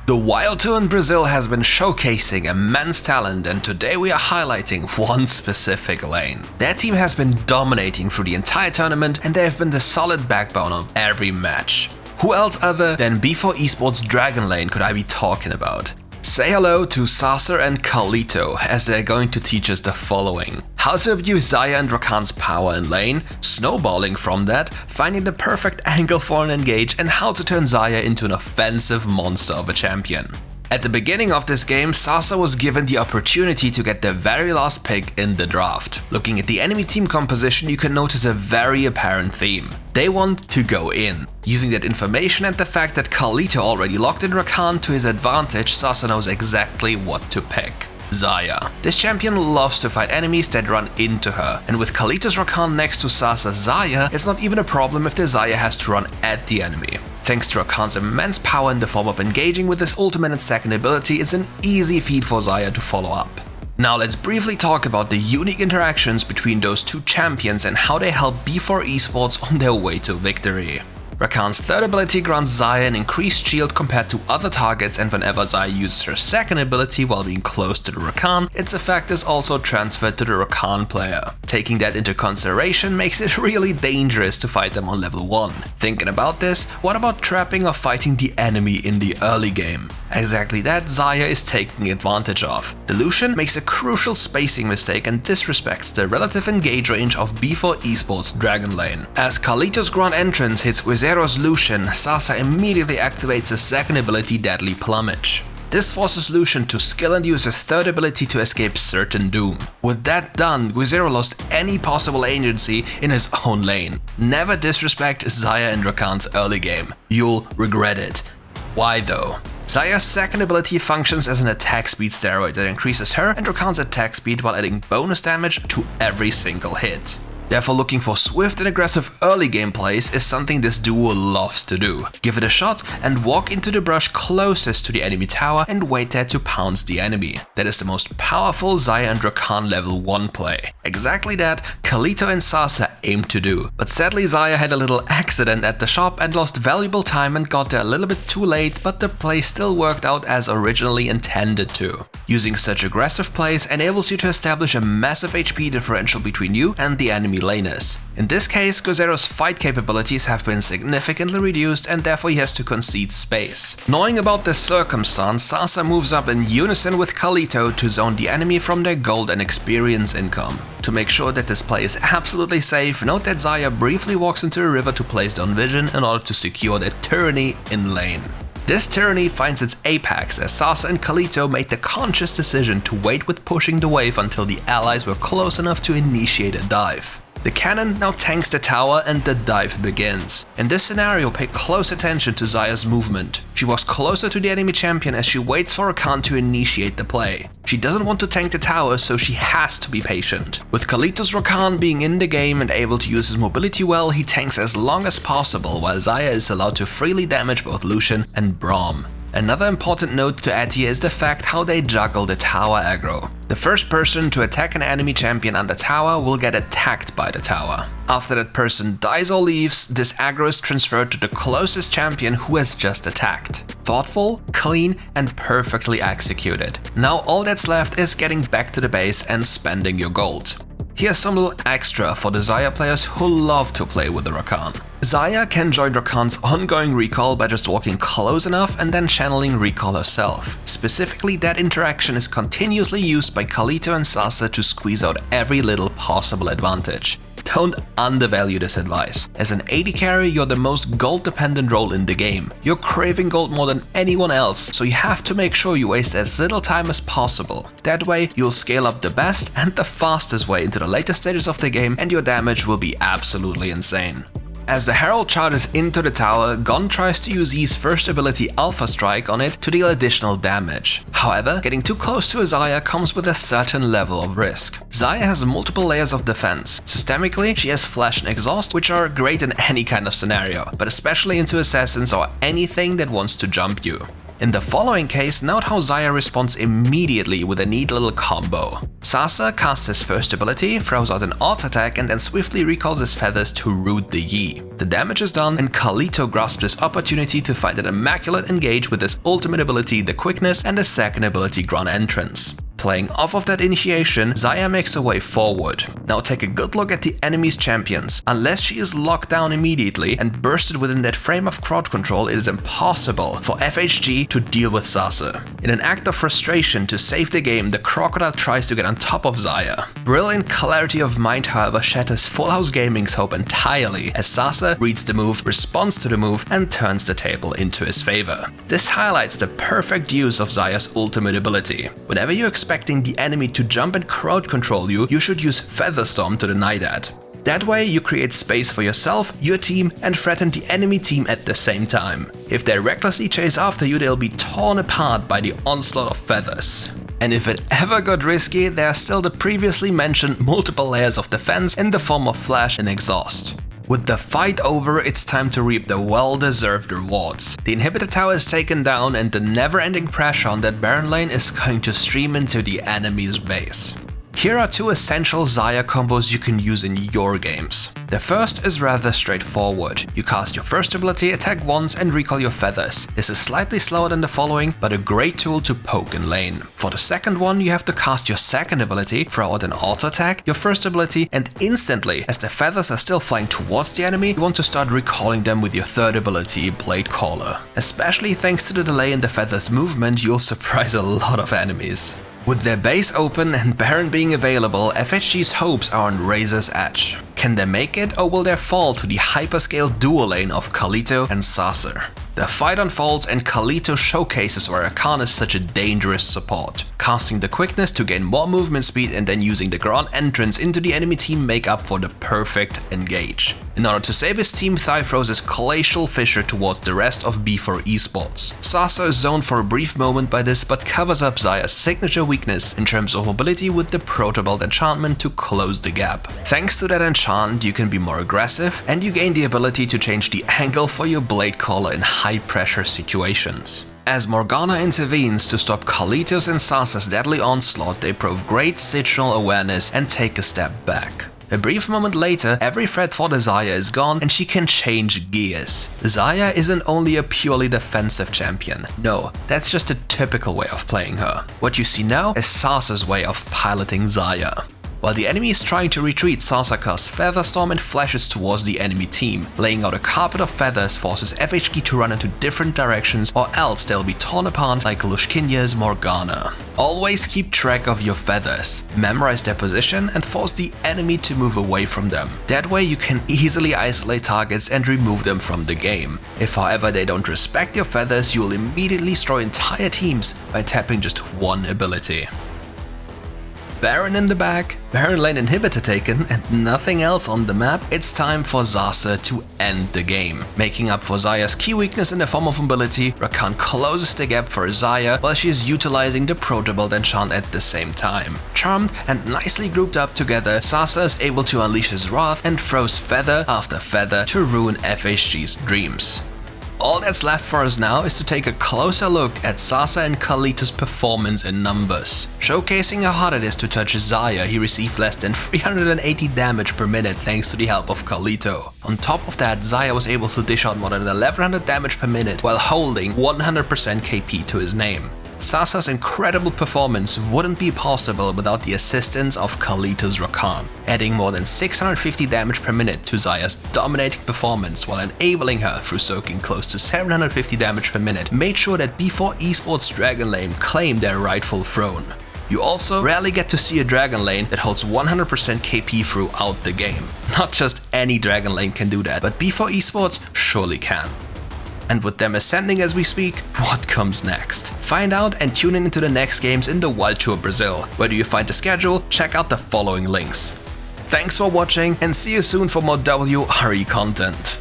The Wild Tour in Brazil has been showcasing immense talent, and today we are highlighting one specific lane. Their team has been dominating through the entire tournament and they have been the solid backbone of every match. Who else other than B4 Esports Dragon Lane could I be talking about? Say hello to ySacer and carli, as they're going to teach us the following: how to abuse Xayah and Rakan's power in lane, snowballing from that, finding the perfect angle for an engage, and how to turn Xayah into an offensive monster of a champion. At the beginning of this game, ySacer was given the opportunity to get the very last pick in the draft. Looking at the enemy team composition, you can notice a very apparent theme. They want to go in. Using that information and the fact that carli already locked in Rakan to his advantage, ySacer knows exactly what to pick. Xayah. This champion loves to fight enemies that run into her, and with carli's Rakan next to ySacer's Xayah, it's not even a problem if the Xayah has to run at the enemy. Thanks to Rakan's immense power in the form of engaging with his ultimate and second ability, it's an easy feat for Xayah to follow up. Now let's briefly talk about the unique interactions between those two champions and how they help B4 Esports on their way to victory. Rakan's third ability grants Xayah an increased shield compared to other targets, and whenever Xayah uses her second ability while being close to the Rakan, its effect is also transferred to the Rakan player. Taking that into consideration makes it really dangerous to fight them on level 1. Thinking about this, what about trapping or fighting the enemy in the early game? Exactly that Xayah is taking advantage of. The Lucian makes a crucial spacing mistake and disrespects the relative engage range of B4 Esports Dragon Lane. As carli's grand entrance hits Xayah's Lucian, ySacer immediately activates his second ability, Deadly Plumage. This forces Lucian to skill and use his third ability to escape certain doom. With that done, Xayah lost any possible agency in his own lane. Never disrespect Xayah and Rakan's early game. You'll regret it. Why though? Xayah's second ability functions as an attack speed steroid that increases her and Rakan's attack speed while adding bonus damage to every single hit. Therefore, looking for swift and aggressive early game plays is something this duo loves to do. Give it a shot and walk into the brush closest to the enemy tower and wait there to pounce the enemy. That is the most powerful Xayah and Rakan level 1 play. Exactly that carli and ySacer aim to do. But sadly Xayah had a little accident at the shop and lost valuable time and got there a little bit too late, but the play still worked out as originally intended to. Using such aggressive plays enables you to establish a massive HP differential between you and the enemy laners. In this case, Xayah's fight capabilities have been significantly reduced and therefore he has to concede space. Knowing about this circumstance, ySacer moves up in unison with carli to zone the enemy from their gold and experience income. To make sure that this play is absolutely safe, note that Xayah briefly walks into a river to place down vision in order to secure their tyranny in lane. This tyranny finds its apex as ySacer and carli made the conscious decision to wait with pushing the wave until the allies were close enough to initiate a dive. The cannon now tanks the tower and the dive begins. In this scenario, pay close attention to Xayah's movement. She walks closer to the enemy champion as she waits for Rakan to initiate the play. She doesn't want to tank the tower, so she has to be patient. With carli's Rakan being in the game and able to use his mobility well, he tanks as long as possible while Xayah is allowed to freely damage both Lucian and Braum. Another important note to add here is the fact how they juggle the tower aggro. The first person to attack an enemy champion on the tower will get attacked by the tower. After that person dies or leaves, this aggro is transferred to the closest champion who has just attacked. Thoughtful, clean, and perfectly executed. Now all that's left is getting back to the base and spending your gold. Here's some little extra for the Xayah players who love to play with the Rakan. Xayah can join Rakan's ongoing recall by just walking close enough and then channeling recall herself. Specifically, that interaction is continuously used by carli and ySacer to squeeze out every little possible advantage. Don't undervalue this advice. As an AD carry, you're the most gold-dependent role in the game. You're craving gold more than anyone else, so you have to make sure you waste as little time as possible. That way, you'll scale up the best and the fastest way into the later stages of the game, and your damage will be absolutely insane. As the Herald charges into the tower, Gon tries to use Yi's first ability Alpha Strike on it to deal additional damage. However, getting too close to Xayah comes with a certain level of risk. Xayah has multiple layers of defense. Systemically, she has Flash and Exhaust, which are great in any kind of scenario, but especially into assassins or anything that wants to jump you. In the following case, note how Xayah responds immediately with a neat little combo. Ysacer casts his first ability, throws out an auto attack and then swiftly recalls his feathers to root the Yi. The damage is done and Carlito grasps this opportunity to find an immaculate engage with his ultimate ability, the quickness, and his second ability, Ground Entrance. Playing off of that initiation, Xayah makes her way forward. Now take a good look at the enemy's champions. Unless she is locked down immediately and bursted within that frame of crowd control, it is impossible for FHG to deal with Ysacer. In an act of frustration to save the game, the Crocodile tries to get on top of Xayah. Brilliant clarity of mind, however, shatters Full House Gaming's hope entirely as Ysacer reads the move, responds to the move, and turns the table into his favor. This highlights the perfect use of Xayah's ultimate ability. Whenever you expecting the enemy to jump and crowd control you, you should use Featherstorm to deny that. That way you create space for yourself, your team, and threaten the enemy team at the same time. If they recklessly chase after you, they'll be torn apart by the onslaught of feathers. And if it ever got risky, there are still the previously mentioned multiple layers of defense in the form of flash and exhaust. With the fight over, it's time to reap the well-deserved rewards. The inhibitor tower is taken down and the never-ending pressure on that Baron lane is going to stream into the enemy's base. Here are two essential Xayah combos you can use in your games. The first is rather straightforward. You cast your first ability, attack once and recall your feathers. This is slightly slower than the following, but a great tool to poke in lane. For the second one, you have to cast your second ability, throw out an auto attack, your first ability, and instantly, as the feathers are still flying towards the enemy, you want to start recalling them with your third ability, Blade Caller. Especially thanks to the delay in the feathers movement, you'll surprise a lot of enemies. With their base open and Baron being available, FHG's hopes are on razor's edge. Can they make it, or will they fall to the hyperscale duo lane of Carlito and Ysacer? The fight unfolds and Carlito showcases why Rakan is such a dangerous support. Casting the quickness to gain more movement speed and then using the ground entrance into the enemy team make up for the perfect engage. In order to save his team, Thai throws his glacial fissure towards the rest of B4 Esports. Ysacer is zoned for a brief moment by this, but covers up Xayah's signature weakness in terms of mobility with the Protobelt enchantment to close the gap. Thanks to that enchant, you can be more aggressive and you gain the ability to change the angle for your Blade Caller in high-pressure situations. As Morgana intervenes to stop Carlito's and Ysacer's deadly onslaught, they prove great situational awareness and take a step back. A brief moment later, every threat for the Xayah is gone and she can change gears. Xayah isn't only a purely defensive champion. No, that's just a typical way of playing her. What you see now is Ysacer's way of piloting Xayah. While the enemy is trying to retreat, Ysacer casts Featherstorm and flashes towards the enemy team. Laying out a carpet of feathers forces FHG to run into different directions, or else they'll be torn apart like Lushkinya's Morgana. Always keep track of your feathers, memorize their position and force the enemy to move away from them. That way you can easily isolate targets and remove them from the game. If however they don't respect your feathers, you will immediately destroy entire teams by tapping just one ability. Baron in the back, Baron lane inhibitor taken, and nothing else on the map, it's time for Ysacer to end the game. Making up for Xayah's key weakness in the form of mobility, Rakan closes the gap for Xayah while she is utilizing the Protobelt enchant at the same time. Charmed and nicely grouped up together, Ysacer is able to unleash his wrath and throws feather after feather to ruin FHG's dreams. All that's left for us now is to take a closer look at Ysacer and Carlito's performance in numbers. Showcasing how hard it is to touch Xayah, he received less than 380 damage per minute thanks to the help of Carlito. On top of that, Xayah was able to dish out more than 1100 damage per minute while holding 100% KP to his name. Ysacer's incredible performance wouldn't be possible without the assistance of Carlito's Rakan, adding more than 650 damage per minute to Xayah's dominating performance while enabling her, through soaking close to 750 damage per minute, made sure that B4 Esports Dragon Lane claimed their rightful throne. You also rarely get to see a Dragon Lane that holds 100% KP throughout the game. Not just any Dragon Lane can do that, but B4 Esports surely can. And with them ascending as we speak, what comes next? Find out and tune in into the next games in the Wild Tour Brazil. Where do you find the schedule? Check out the following links. Thanks for watching and see you soon for more WRE content.